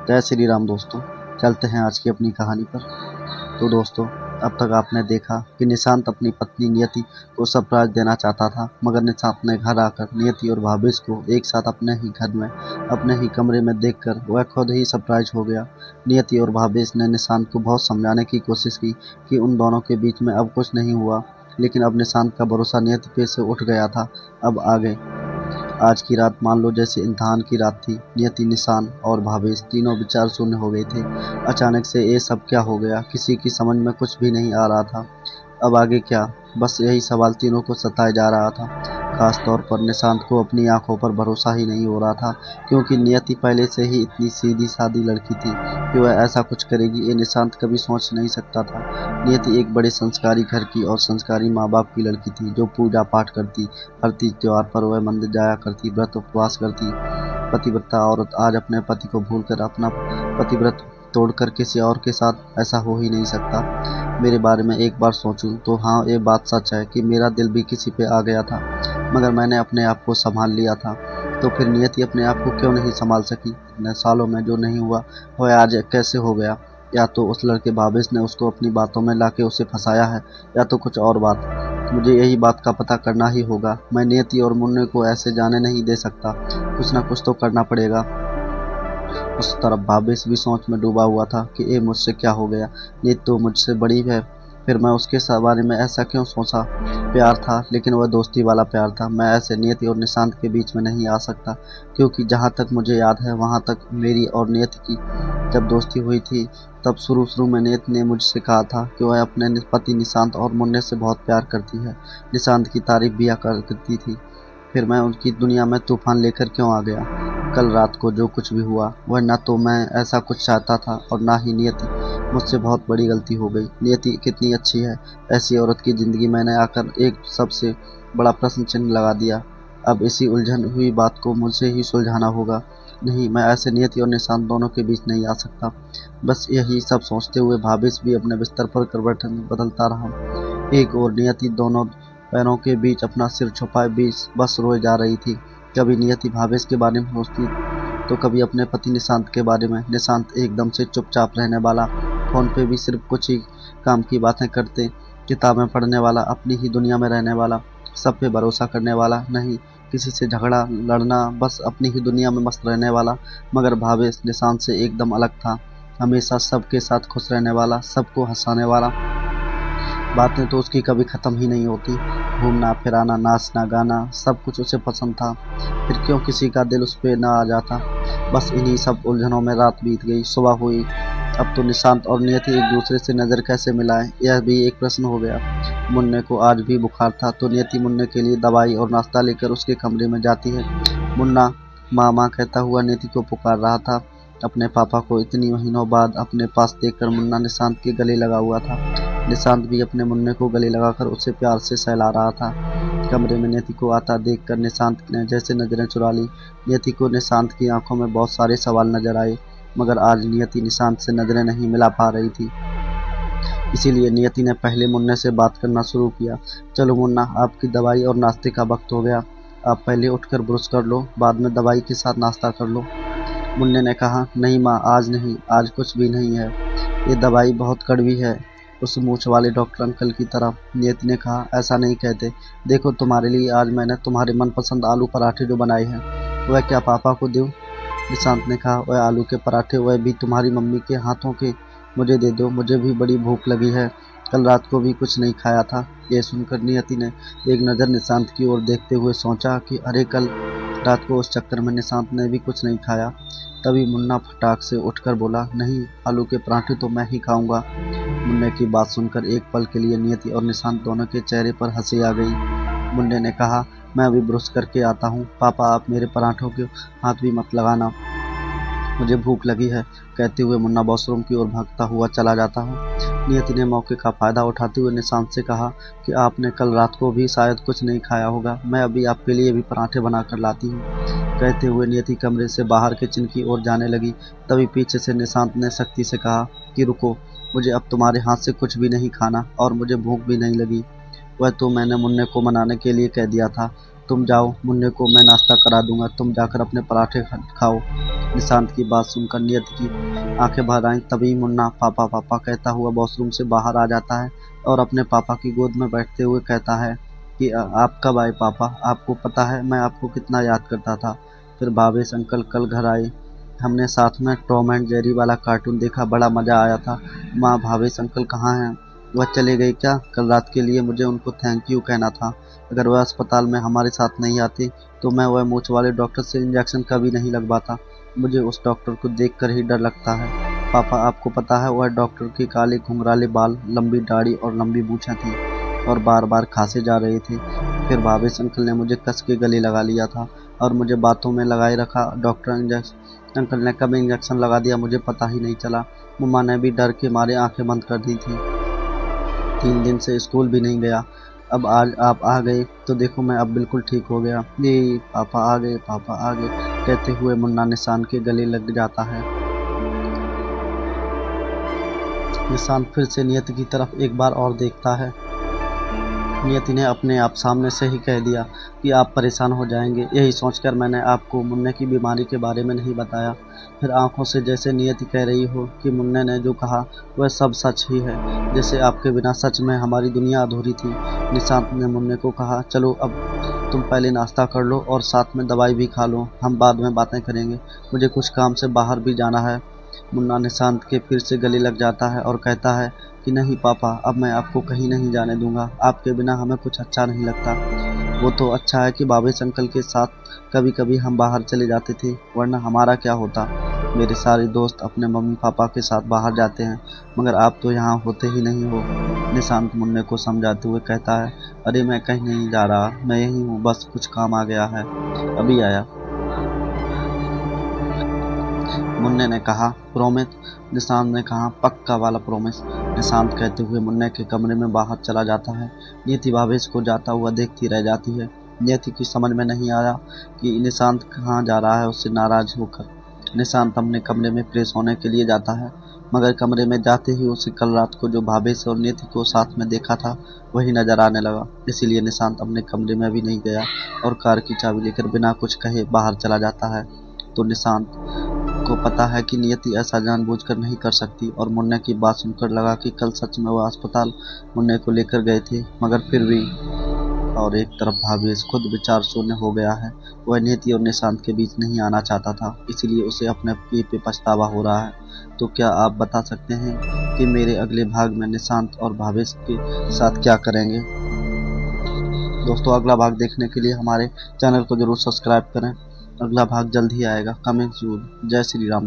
जय श्री राम दोस्तों। चलते हैं आज की अपनी कहानी पर। तो दोस्तों, अब तक आपने देखा कि निशांत अपनी पत्नी नियति को सरप्राइज देना चाहता था, मगर निशांत ने घर आकर नियति और भावेश को एक साथ अपने ही घर में, अपने ही कमरे में देखकर वह खुद ही सरप्राइज हो गया। नियति और भावेश ने निशांत को बहुत समझाने की कोशिश की कि उन दोनों के बीच में अब कुछ नहीं हुआ, लेकिन अब निशांत का भरोसा नियति पे से उठ गया था। अब आगे आज की रात मान लो जैसे इम्तिहान की रात थी। नियति, निशांत और भावेश तीनों विचार शून्य हो गए थे। अचानक से ये सब क्या हो गया, किसी की समझ में कुछ भी नहीं आ रहा था। अब आगे क्या, बस यही सवाल तीनों को सताए जा रहा था। खास तौर पर निशांत को अपनी आंखों पर भरोसा ही नहीं हो रहा था, क्योंकि नियति पहले से ही इतनी सीधी सादी लड़की थी कि वह ऐसा कुछ करेगी ये निशांत कभी सोच नहीं सकता था। नियति एक बड़े संस्कारी घर की और संस्कारी माँ बाप की लड़की थी, जो पूजा पाठ करती, हर तीज त्योहार पर वह मंदिर जाया करती, व्रत उपवास करती। पतिव्रता औरत आज अपने पति को भूलकर अपना पतिव्रत तोड़कर किसी और के साथ, ऐसा हो ही नहीं सकता। मेरे बारे में एक बार सोचूं तो हाँ, ये बात सच है कि मेरा दिल भी किसी पे आ गया था, मगर मैंने अपने आप को संभाल लिया था। तो फिर नियति अपने आप को क्यों नहीं संभाल सकी? इतने सालों में जो नहीं हुआ वह आज कैसे हो गया? या तो उस लड़के भावेश ने उसको अपनी बातों में लाके उसे फंसाया है, या तो कुछ और बात। मुझे यही बात का पता करना ही होगा। मैं नियति और मुन्ने को ऐसे जाने नहीं दे सकता। कुछ ना कुछ तो करना पड़ेगा। उस तरफ भावेश भी सोच में डूबा हुआ था कि ये मुझसे क्या हो गया, नियति तो मुझसे बड़ी है, फिर मैं उसके बारे में ऐसा क्यों सोचा? प्यार था, लेकिन वह दोस्ती वाला प्यार था। मैं ऐसे नियति और निशांत के बीच में नहीं आ सकता, क्योंकि जहाँ तक मुझे याद है वहाँ तक मेरी और नियति की जब दोस्ती हुई थी, तब शुरू में नियति ने मुझसे कहा था कि वह अपने पति निशांत और मुन्ने से बहुत प्यार करती है। निशांत की तारीफ भी करती थी। फिर मैं उनकी दुनिया में तूफान लेकर क्यों आ गया? कल रात को जो कुछ भी हुआ वह न तो मैं ऐसा कुछ चाहता था और ना ही नियति। मुझसे बहुत बड़ी गलती हो गई। नियति कितनी अच्छी है, ऐसी औरत की ज़िंदगी मैंने आकर एक सबसे बड़ा प्रश्न चिन्ह लगा दिया। अब इसी उलझन हुई बात को मुझे ही सुलझाना होगा। नहीं, मैं ऐसे नियति और निशांत दोनों के बीच नहीं आ सकता। बस यही सब सोचते हुए भावेश भी अपने बिस्तर पर करवट बदलता रहा। एक और नियति दोनों पैरों के बीच अपना सिर छुपाए बस रोए जा रही थी। कभी नियति भावेश के बारे में सोचती तो कभी अपने पति निशांत के बारे में। निशांत एकदम से चुपचाप रहने वाला, फोन पे भी सिर्फ कुछ ही काम की बातें करते, किताबें पढ़ने वाला, अपनी ही दुनिया में रहने वाला, सब पे भरोसा करने वाला, नहीं किसी से झगड़ा लड़ना, बस अपनी ही दुनिया में मस्त रहने वाला। मगर भावेश निशांत से एकदम अलग था। हमेशा सबके साथ खुश रहने वाला, सबको हंसाने वाला। बातें तो उसकी कभी ख़त्म ही नहीं होती। घूमना फिराना, नाचना गाना, सब कुछ उसे पसंद था। फिर क्यों किसी का दिल उस पर ना आ जाता? बस इन्हीं सब उलझनों में रात बीत गई, सुबह हुई। अब तो निशांत और नियति एक दूसरे से नज़र कैसे मिलाएं, यह भी एक प्रश्न हो गया। मुन्ने को आज भी बुखार था, तो नियति मुन्ने के लिए दवाई और नाश्ता लेकर उसके कमरे में जाती है। मुन्ना माँ माँ कहता हुआ नियति को पुकार रहा था। अपने पापा को इतनी महीनों बाद अपने पास देखकर मुन्ना निशांत के गले लगा हुआ था। निशांत भी अपने मुन्ने को गले लगाकर उसे प्यार से सहला रहा था। कमरे में नियति को आता देखकर निशांत ने जैसे नजरें चुरा ली। नियति को निशांत की आंखों में बहुत सारे सवाल नजर आए, मगर आज नियति निशांत से नजरें नहीं मिला पा रही थी। इसीलिए नियति ने पहले मुन्ने से बात करना शुरू किया। चलो मुन्ना, आपकी दवाई और नाश्ते का वक्त हो गया। आप पहले उठकर ब्रश कर लो, बाद में दवाई के साथ नाश्ता कर लो। मुन्ने ने कहा, नहीं माँ, आज नहीं, आज कुछ भी नहीं है। ये दवाई बहुत कड़वी है, उस मूछ वाले डॉक्टर अंकल की तरह। नियति ने कहा, ऐसा नहीं कहते। देखो, तुम्हारे लिए आज मैंने तुम्हारे मनपसंद आलू पराठे जो बनाए हैं, वह क्या पापा को दूँ? निशांत ने कहा, वह आलू के पराठे, वह भी तुम्हारी मम्मी के हाथों के, मुझे दे दो, मुझे भी बड़ी भूख लगी है। कल रात को भी कुछ नहीं खाया था। ये सुनकर नियति ने एक नज़र निशांत की ओर देखते हुए सोचा कि अरे, कल रात को उस चक्कर में निशांत ने भी कुछ नहीं खाया। तभी मुन्ना फटाक से उठकर बोला, नहीं, आलू के पराठे तो मैं ही खाऊंगा। मुन्ने की बात सुनकर एक पल के लिए नियति और निशांत दोनों के चेहरे पर हंसी आ गई। मुन्ने ने कहा, मैं अभी ब्रश करके आता हूँ। पापा, आप मेरे पराठों के हाथ भी मत लगाना, मुझे भूख लगी है। कहते हुए मुन्ना वॉशरूम की ओर भागता हुआ चला जाता है। नियति ने मौके का फ़ायदा उठाते हुए निशांत से कहा कि आपने कल रात को भी शायद कुछ नहीं खाया होगा, मैं अभी आपके लिए भी पराठे बना कर लाती हूँ। कहते हुए नियति कमरे से बाहर किचन की ओर जाने लगी। तभी पीछे से निशांत ने सख्ती से कहा कि रुको, मुझे अब तुम्हारे हाथ से कुछ भी नहीं खाना और मुझे भूख भी नहीं लगी। वह तो मैंने मुन्ने को मनाने के लिए कह दिया था। तुम जाओ, मुन्ने को मैं नाश्ता करा दूंगा, तुम जाकर अपने पराठे खाओ। निशांत की बात सुनकर नियति की आंखें भर आईं। तभी मुन्ना पापा पापा कहता हुआ वॉशरूम से बाहर आ जाता है और अपने पापा की गोद में बैठते हुए कहता है कि आप कब आए पापा? आपको पता है मैं आपको कितना याद करता था। फिर भावेश अंकल कल घर आए, हमने साथ में टॉम एंड जेरी वाला कार्टून देखा, बड़ा मज़ा आया था। माँ, भावेश अंकल कहाँ हैं? वह चले गए क्या? कल रात के लिए मुझे उनको थैंक यू कहना था। अगर वह अस्पताल में हमारे साथ नहीं आते तो मैं वह मूंछ वाले डॉक्टर से इंजेक्शन कभी नहीं लगवाता। मुझे उस डॉक्टर को देखकर ही डर लगता है। पापा, आपको पता है वह डॉक्टर के काले घुंघराले बाल, लंबी दाढ़ी और लंबी मूछें थी और बार बार खांसे जा रहे थे। फिर भावेश अंकल ने मुझे कस के गले लगा लिया था और मुझे बातों में लगाए रखा। डॉक्टर अंकल ने कब इंजेक्शन लगा दिया मुझे पता ही नहीं चला। मम्मा ने भी डर के मारे आंखें बंद कर दी थी। 3 दिन से स्कूल भी नहीं गया। अब आज आप आ गए तो देखो मैं अब बिल्कुल ठीक हो गया। ये पापा आ गए, पापा आ गए कहते हुए मुन्ना निशांत के गले लग जाता है। निशांत फिर से नियति की तरफ एक बार और देखता है। नियति ने अपने आप सामने से ही कह दिया कि आप परेशान हो जाएंगे, यही सोचकर मैंने आपको मुन्ने की बीमारी के बारे में नहीं बताया। फिर आंखों से जैसे नियति कह रही हो कि मुन्ने ने जो कहा वह सब सच ही है, जैसे आपके बिना सच में हमारी दुनिया अधूरी थी। निशांत ने मुन्ने को कहा, चलो अब तुम पहले नाश्ता कर लो और साथ में दवाई भी खा लो, हम बाद में बातें करेंगे, मुझे कुछ काम से बाहर भी जाना है। मुन्ना निशांत के फिर से गले लग जाता है और कहता है कि नहीं पापा, अब मैं आपको कहीं नहीं जाने दूंगा, आपके बिना हमें कुछ अच्छा नहीं लगता। वो तो अच्छा है कि भावेश अंकल के साथ कभी कभी हम बाहर चले जाते थे, वरना हमारा क्या होता। मेरे सारे दोस्त अपने मम्मी पापा के साथ बाहर जाते हैं, मगर आप तो यहाँ होते ही नहीं हो। निशांत मुन्ने को समझाते हुए कहता है, अरे मैं कहीं नहीं जा रहा, मैं यहीं हूँ, बस कुछ काम आ गया है, अभी आया। मुन्ने ने कहा, प्रोमिस? निशांत ने कहा, पक्का वाला प्रोमिस। निशांत कहते हुए मुन्ने के कमरे में बाहर चला जाता है। नियति भावेश को जाता हुआ देखती रह जाती है। नियति की समझ में नहीं आया कि निशांत कहाँ जा रहा है उससे नाराज होकर। निशांत अपने कमरे में फ्रेश होने के लिए जाता है, मगर कमरे में जाते ही उसे कल रात को जो भावेश और नियति को साथ में देखा था वही नजर आने लगा। इसीलिए निशांत अपने कमरे में भी नहीं गया और कार की चाबी लेकर बिना कुछ कहे बाहर चला जाता है। तो निशांत को पता है कि नियति ऐसा जानबूझकर नहीं कर सकती और मुन्ने की बात सुनकर लगा कि कल सच में वह अस्पताल मुन्ने को लेकर गए थे, मगर फिर भी। और एक तरफ भावेश खुद विचार शून्य हो गया है। वह नियति और निशांत के बीच नहीं आना चाहता था, इसीलिए उसे अपने किए पे पछतावा हो रहा है। तो क्या आप बता सकते हैं कि मेरे अगले भाग में निशांत और भावेश के साथ क्या करेंगे? दोस्तों, अगला भाग देखने के लिए हमारे चैनल को जरूर सब्सक्राइब करें। अगला भाग जल्द ही आएगा, कमिंग सून। जय श्री राम।